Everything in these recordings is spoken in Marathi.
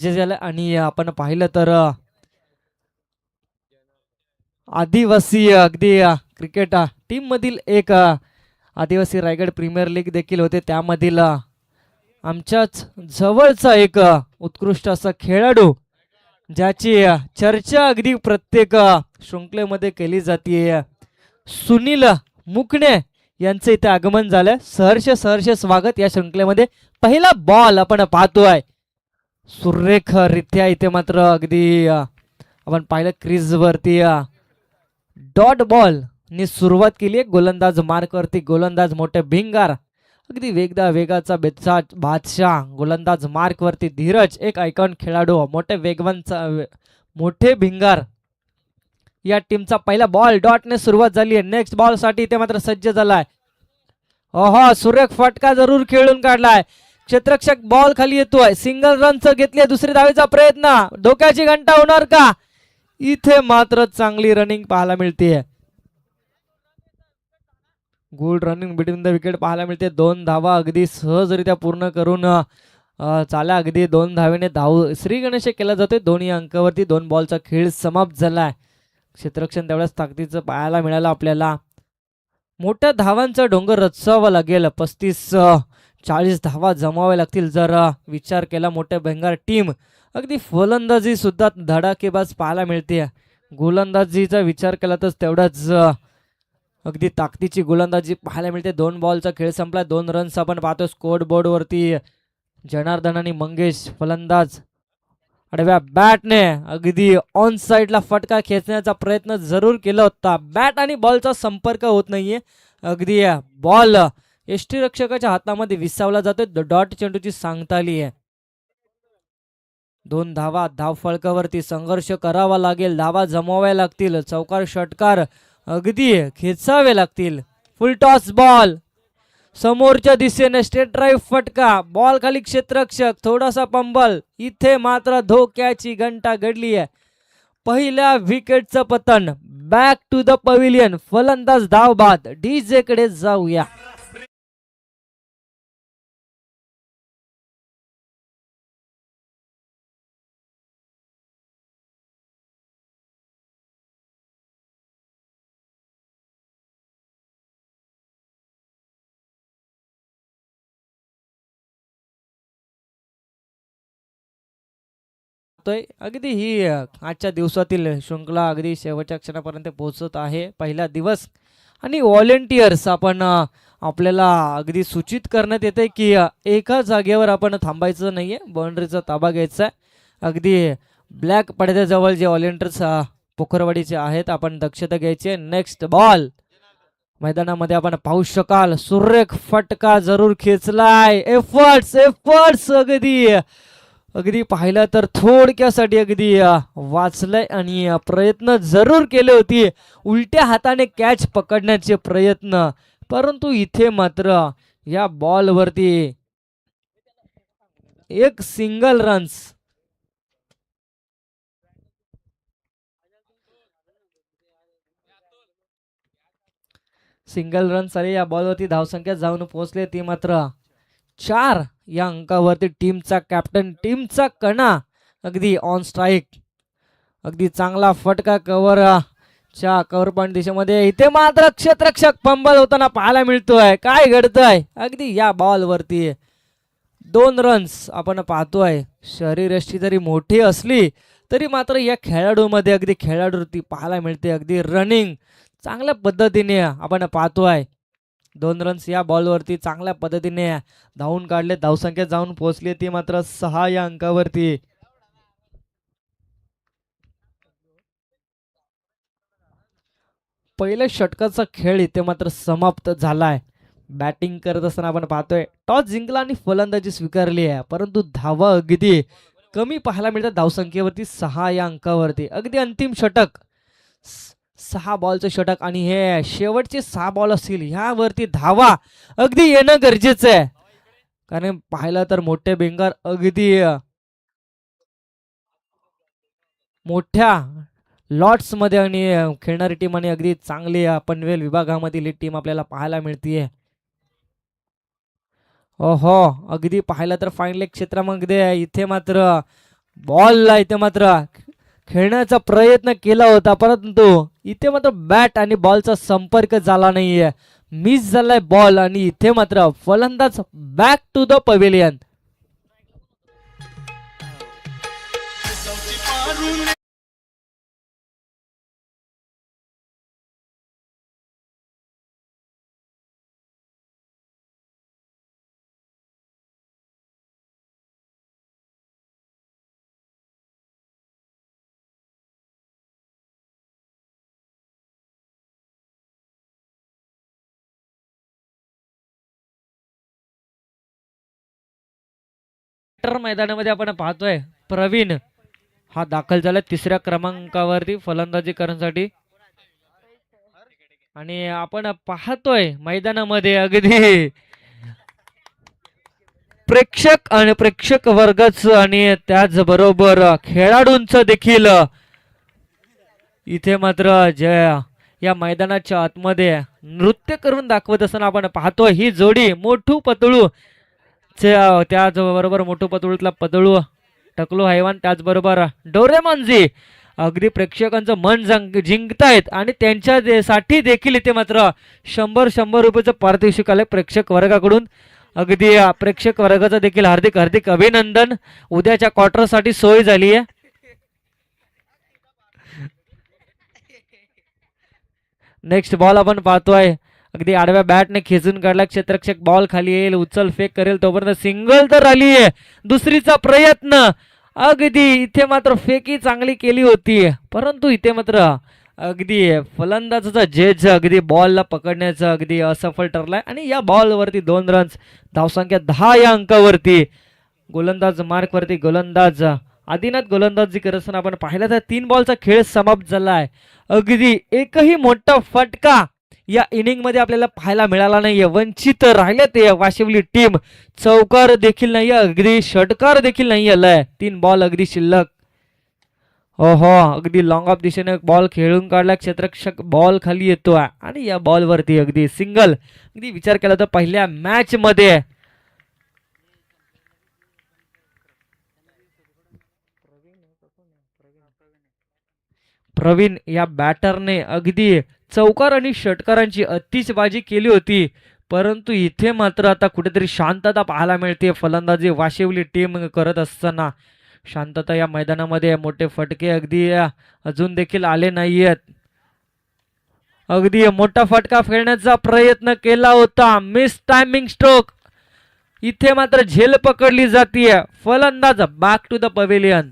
जे झालं आणि आपण पाहिलं तर आदिवासी अगदी क्रिकेट टीम मधील एक आदिवासी रायगड प्रीमियर लीग देखील होते, त्यामधील आमच्याच जवळचा एक उत्कृष्ट असा खेळाडू ज्याची चर्चा अगदी प्रत्येक शृंखलेमध्ये केली जाते, सुनील मुकणे यांचे इथे आगमन झालं. सहर्ष सहर्ष स्वागत या शृंखलेमध्ये. पहिला बॉल आपण पाहतोय सुरेख रित्या इथे मात्र अगदी आपण पाहिलं क्रीज वरती डॉट बॉल नि सुरुवात केली आहे. गोलंदाज मार्क वरती गोलंदाज मोठे भिंगार अगदी वेगाचा बादशाह गोलंदाज मार्क वरती धीरज एक आयकॉन खेळाडू मोठे वेगवानचा मोठे भिंगार या टीमचा पहिला बॉल डॉटने सुरुवात झाली आहे. नेक्स्ट बॉल साठी ते मात्र सज्ज झालाय. ओहो सुरेख फटका जरूर खेळून काढलाय. क्षेत्ररक्षक बॉल खाली येतोय. सिंगल रनचं घेतली दुसरी धावेचा प्रयत्न. डोक्याची घंटा होणार का? इथे मात्र चांगली रनिंग पाहायला मिळते. Good running between the wicket पाहायला मिळते. 2 धावा अगदी सहजरित्या पूर्ण करून चाला अगदी 2 धावेने धाव श्री गणेश केला जातोय. दोन्ही अंकावरती 2 बॉलचा खेळ समाप्त झालाय. क्षेत्ररक्षण तेवढ्याच ताकदीचं पाहायला मिळालं आपल्याला. मोठ्या धावांचा डोंगर रचावा लागेल. 35-40 धावा जमाव्या लागतील जर विचार केला मोठ्या बेंगार टीम. अगदी फलंदाजी सुद्धा धडाकेबाज पाहायला मिळते. गोलंदाजीचा विचार केला तर तेवढाच अगदी ताकदीची गोलंदाजी पाहायला मिळते. 2 बॉलचा खेळ संपला. 2 रन्स आपण पाहतो स्कोर बोर्ड वरती. जनार्दन आणि मंगेश फलंदाज आडव्या बॅटने अगदी ऑन साइडला फटका खेचण्याचा प्रयत्न जरूर केला होता. बॅट आणि बॉलचा संपर्क होत नाहीये. अगदी बॉल यष्टीरक्षकाच्या हातामध्ये विसावला जातोय. डॉट चेंडूची सांगता आली आहे. 2 धावा धाव फळकावरती संघर्ष करावा लागेल. धावा जमवाव्या लागतील. चौकार षटकार अगदी खेचावे लागतील. फुल टॉस बॉल समोरच्या दिशेने स्ट्रेट ड्राईव्ह फटका. बॉल खाली क्षेत्ररक्षक थोडासा पंबल. इथे मात्र धोक्याची घंटा घडली आहे. पहिल्या विकेटचं पतन. Back to the pavilion. फलंदाज धाव बाद. डीजे कडे जाऊया. अगदी ही आजच्या दिवसातील शृंखला अगदी शेवटच्या क्षणापर्यंत पोहोचत आहे. पहिला दिवस आणि व्हॉलेंटियर्स आपण आपल्याला अगदी सूचित करण्यात येते की एका जागेवर आपण थांबायचं नाहीये. बाउंड्रीचा ताबा घ्यायचा आहे. अगदी ब्लॅक पडद्याजवळ जे व्हॉलेंटियर्स पोखरवाडीचे आहेत आपण दक्षता घ्यायची. नेक्स्ट बॉल मैदानामध्ये आपण पाहू शकाल. सुरेख फटका जरूर खेचलाय. एफर्ट्स अगदी पाहिलं तर थोडक्यासाठी अगदी वाचलंय आणि प्रयत्न जरूर केले होते उलट्या हाताने कॅच पकडण्याचे प्रयत्न, परंतु इथे मात्र या बॉल वरती एक सिंगल रन्स. सिंगल रन आले. या बॉलवरती धावसंख्या जाऊन पोहोचले ती मात्र 4 या अंकावरती. टीमचा कॅप्टन टीमचा कणा अगदी ऑन स्ट्राईक. अगदी चांगला फटका कव्हर पॉइंट दिशेमध्ये. इथे मात्र क्षेत्ररक्षक पंबल होताना पाहायला मिळतोय. काय घडतंय अगदी या बॉल वरती 2 रन्स आपण पाहतोय. शरीरयष्टी जरी मोठी असली तरी मात्र या खेळाडूमध्ये अगदी खेळाडूवरती पाहायला मिळते. अगदी रनिंग चांगल्या पद्धतीने आपण पाहतोय. 2 रन्स या बॉलवरती चांगल्या पद्धतीने धावून काढले. धावसंख्या जाऊन पोहोचली ती मात्र 6 या अंकावरती. पहिल्या षटकाचा खेळ इथे मात्र समाप्त झालाय. बॅटिंग करत असताना आपण पाहतोय टॉस जिंकला आणि फलंदाजी स्वीकारली आहे, परंतु धावा अगदी कमी पाहायला मिळतात. धावसंख्येवरती 6 या अंकावरती. अगदी अंतिम षटक 6 बॉलचं षटक आणि हे शेवटचे 6 बॉल असतील. ह्यावरती धावा अगदी येणं गरजेचं आहे. कारण पाहिलं तर मोठे बेंगार अगदी मोठ्या लॉट्स मध्ये आणि खेळणारी टीम आणि अगदी चांगली पनवेल विभागामधील ही टीम आपल्याला पाहायला मिळतीये. ओहो अगदी पाहिलं तर फाईन लेग क्षेत्रामध्ये इथे मात्र बॉलला इथे मात्र खेळण्याचा प्रयत्न केला होता, परंतु इथे मात्र बॅट आणि बॉलचा संपर्क झाला नाहीये, मिस झालाय बॉल आणि इथे मात्र फलंदाज बॅक टू द पवेलियन. मैदानामध्ये आपण पाहतोय प्रवीण हा दाखल झाला तिसऱ्या क्रमांकावरती फलंदाजी करण्यासाठी. आणि आपण पाहतोय मैदानामध्ये अगदी प्रेक्षक आणि प्रेक्षक वर्गाच आणि त्याचबरोबर खेळाडूंचं देखील इथे मात्र या मैदानाच्या आतमध्ये नृत्य करून दाखवत असताना आपण पाहतोय ही जोडी मोठू पतळू, त्याचबरोबर मोठू पतळूतला पतळू टकलू हैवान, त्याचबरोबर डोरेमॉनजी अगदी प्रेक्षकांचं मन जिंकतायत आणि त्यांच्यासाठी देखील इथे मात्र 100 रुपयाचं पारितोषिक आलंय प्रेक्षक वर्गाकडून. अगदी प्रेक्षक वर्गाचं देखील हार्दिक हार्दिक अभिनंदन. उद्याच्या क्वार्टरसाठी सोय झाली आहे. नेक्स्ट बॉल आपण पाहतोय अगदी आडव्या बॅटने खेचून काढला क्षेत्ररक्षक, बॉल खाली येईल, उचल फेक करेल तोपर्यंत सिंगल तर आली आहे. दुसरीचा प्रयत्न, अगदी इथे मात्र फेकी चांगली केली होती, परंतु इथे मात्र अगदी फलंदाजाचा झेज अगदी बॉलला पकडण्याचा अगदी असफल ठरलाय आणि या बॉलवरती 2 रन्स, धावसंख्या 10 या अंकावरती. गोलंदाज मार्क वरती गोलंदाज आदिनाथ गोलंदाजी करत असताना आपण पाहिलं तर 3 बॉलचा खेळ समाप्त झालाय. अगदी एकही मोठा फटका या इनिंग मध्ये आपल्याला पाहायला मिळाला नाहीये. वंचित राहिले ते वाशिवली टीम. चौकार देखील नाही, अगदी षटकार देखील नाही आलाय. 3 बॉल अगदी शिल्लक. हो अगदी लॉंग ऑफ दिशेने बॉल खेळून काढला क्षेत्ररक्षक, बॉल खाली येतोय आणि या बॉल वरती अगदी सिंगल. अगदी विचार केला तर पहिल्या मॅच मध्ये प्रवीण या बॅटरने अगदी चौकार आणि षटकारांची अतिशबाजी केली होती, परंतु इथे मात्र आता कुठेतरी शांतता पाहायला मिळते फलंदाजी वाशिवली टीम करत असताना. शांतता या मैदानामध्ये, मोठे फटके अगदी अजून देखील आले नाहीयेत. अगदी मोठा फटका फेडण्याचा प्रयत्न केला होता, मिस टायमिंग स्ट्रोक. इथे मात्र झेल पकडली जाते. फलंदाज बॅक टू द पवेलियन.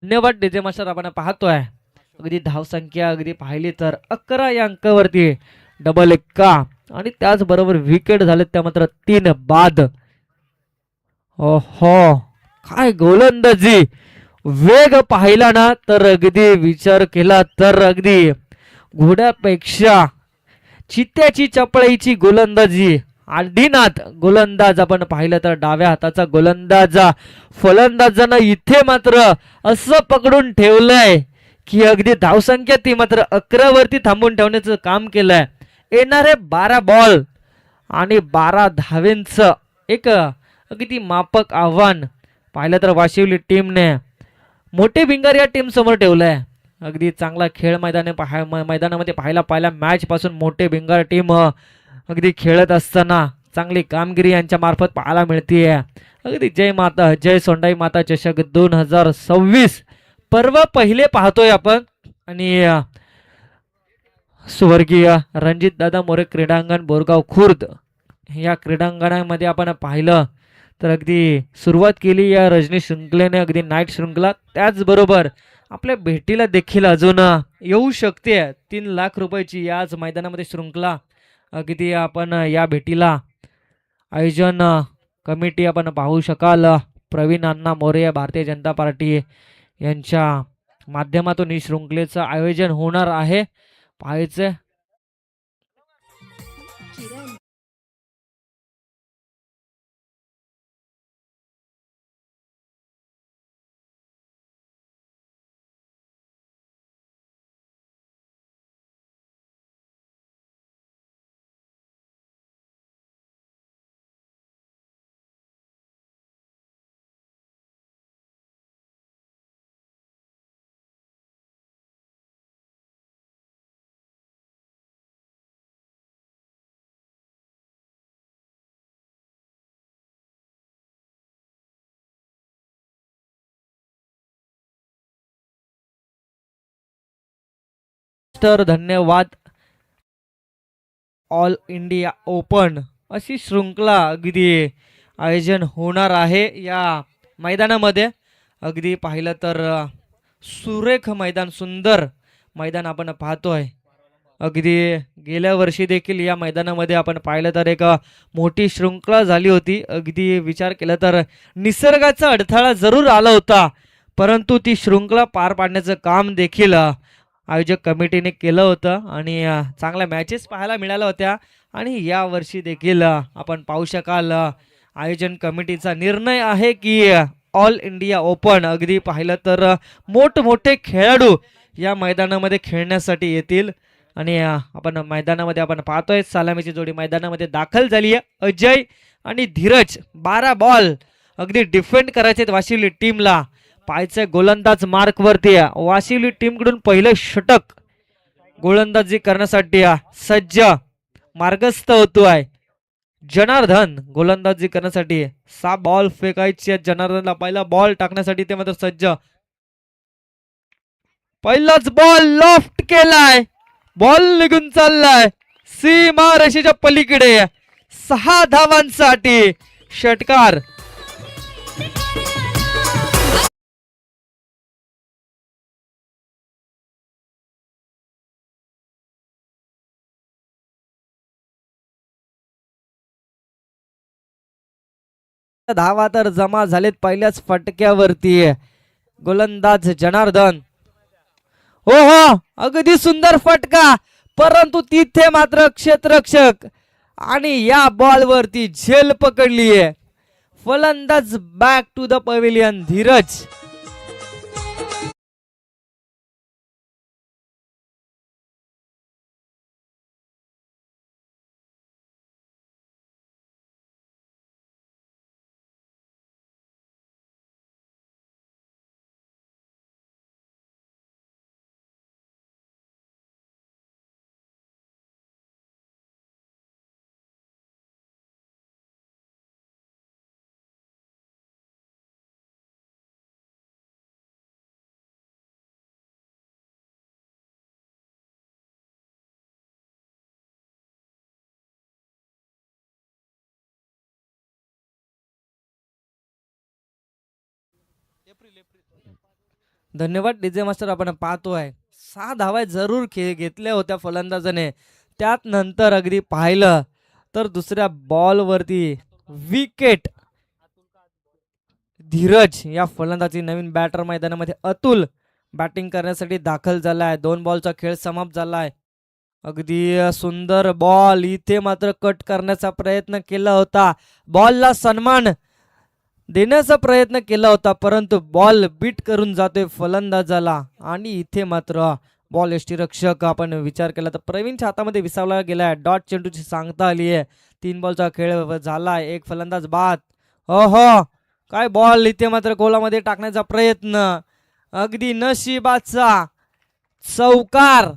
धन्यवाद डीजे मास्टर. आपण पाहतोय अगदी धावसंख्या अगदी पाहिली तर 11 या अंकावरती डबल एक्का आणि त्याचबरोबर विकेट झाले त्या मात्र 3 बाद. ओहो काय गोलंदाजी, वेग पाहिला ना तर अगदी विचार केला तर अगदी घोड्यापेक्षा चित्त्याची चपळाईची गोलंदाजी. आदिनाथ गोलंदाज आपण पाहिलं तर डाव्या हाताचा गोलंदाज. फलंदाजानं इथे मात्र असं पकडून ठेवलंय की अगदी धावसंख्या ती मात्र 11 वरती थांबून ठेवण्याचं काम केलंय. येणारे 12 बॉल आणि 12 धावेंचं एक अगदी मापक आव्हान पाहिलं तर वाशिवली टीमने मोठे भिंगार या टीम समोर ठेवलंय. अगदी चांगला खेळ मैदानामध्ये पाहायला मॅच पासून मोठे भिंगार टीम अगदी खेळत असताना चांगली कामगिरी यांच्या मार्फत पाहायला मिळते. अगदी जय माता जय सोंडाई माता चषक 2026 पर्व पहिले पाहतोय आपण आणि स्वर्गीय रणजित दादा मोरे क्रीडांगण बोरगाव खुर्द या क्रीडांगणामध्ये आपण पाहिलं तर अगदी सुरुवात केली या रजनी शृंखलेने अगदी नाईट शृंखला. त्याचबरोबर आपल्या भेटीला देखील अजून येऊ शकते 3 लाख रुपयाची याच मैदानामध्ये शृंखला. अगदी आपण या भेटीला आयोजन कमिटी आपण पाहू शकाल. प्रवीण अण्णा मोरे भारतीय जनता पार्टी यांच्या माध्यमातून ही शृंखलेचं आयोजन होणार आहे. पाहायचं तर धन्यवाद. ऑल इंडिया ओपन अशी शृंखला अगदी आयोजन होणार आहे या मैदानामध्ये. अगदी पाहिलं तर सुरेख मैदान, सुंदर मैदान आपण पाहतोय. अगदी गेल्या वर्षी देखील या मैदानामध्ये आपण पाहिलं तर एक मोठी शृंखला झाली होती. अगदी विचार केला तर निसर्गाचा अडथळा जरूर आला होता, परंतु ती शृंखला पार पाडण्याचं काम देखील आयोजक कमिटीने केलं होतं आणि चांगल्या मॅचेस पाहायला मिळाल्या होत्या. आणि या वर्षी देखील आपण पाहू शकाल आयोजन कमिटीचा निर्णय आहे की ऑल इंडिया ओपन अगदी पाहिलं तर मोठमोठे खेळाडू या मैदानामध्ये खेळण्यासाठी येतील. आणि आपण मैदानामध्ये आपण पाहतोय सलामीची जोडी मैदानामध्ये दाखल झाली आहे. अजय आणि धीरज 12 बॉल अगदी डिफेंड करायचे वाशिवली टीमला. पाहायचं गोलंदाज मार्क वरती वाशिवली टीम कडून पहिलं षटक गोलंदाजी करण्यासाठी सज्ज मार्गस्थ होतोय. जनार्दन गोलंदाजी करण्यासाठी 6 बॉल फेकायचे. जनार्दनला पहिला बॉल टाकण्यासाठी ते मात्र सज्ज. पहिलाच बॉल लॉफ्ट केलाय, बॉल निघून चाललाय सीमा रेषेच्या पलीकडे. 6 धावांसाठी षटकार. धावा तर जमा झालेत पहिल्याच फटक्यावरती. गोलंदाज जनार्दन, हो हो अगदी सुंदर फटका, परंतु तिथे मात्र क्षेत्ररक्षक आणि या बॉल वरती झेल पकडलीये. फलंदाज back to the pavilion Dhiraj. धन्यवाद डीजे मास्टर. आपण पाहतोय 6 धावा जरूर घेतल्या होत्या फलंदाजाने. त्यात नंतर अगदी पाहिलं तर दुसऱ्या बॉल वरती विकेट. धीरज या फलंदाजी नवीन बॅटर मैदानामध्ये अतुल बॅटिंग करण्यासाठी दाखल झालाय. 2 बॉलचा खेळ समाप्त झालाय. अगदी सुंदर बॉल इथे मात्र कट करण्याचा प्रयत्न केला होता. बॉलला सन्मान देण्याचा प्रयत्न केला होता, परंतु बॉल बीट करून जातोय फलंदाजाला. आणि इथे मात्र बॉल यष्टीरक्षक आपण विचार केला तर प्रवीणच्या हातामध्ये विसावला गेलाय. डॉट चेंडूची सांगता आली आहे. 3 बॉलचा खेळ झालाय. एक फलंदाज बाद. हो काय बॉल इथे मात्र गोलामध्ये टाकण्याचा प्रयत्न. अगदी नशिबाचा चौकार.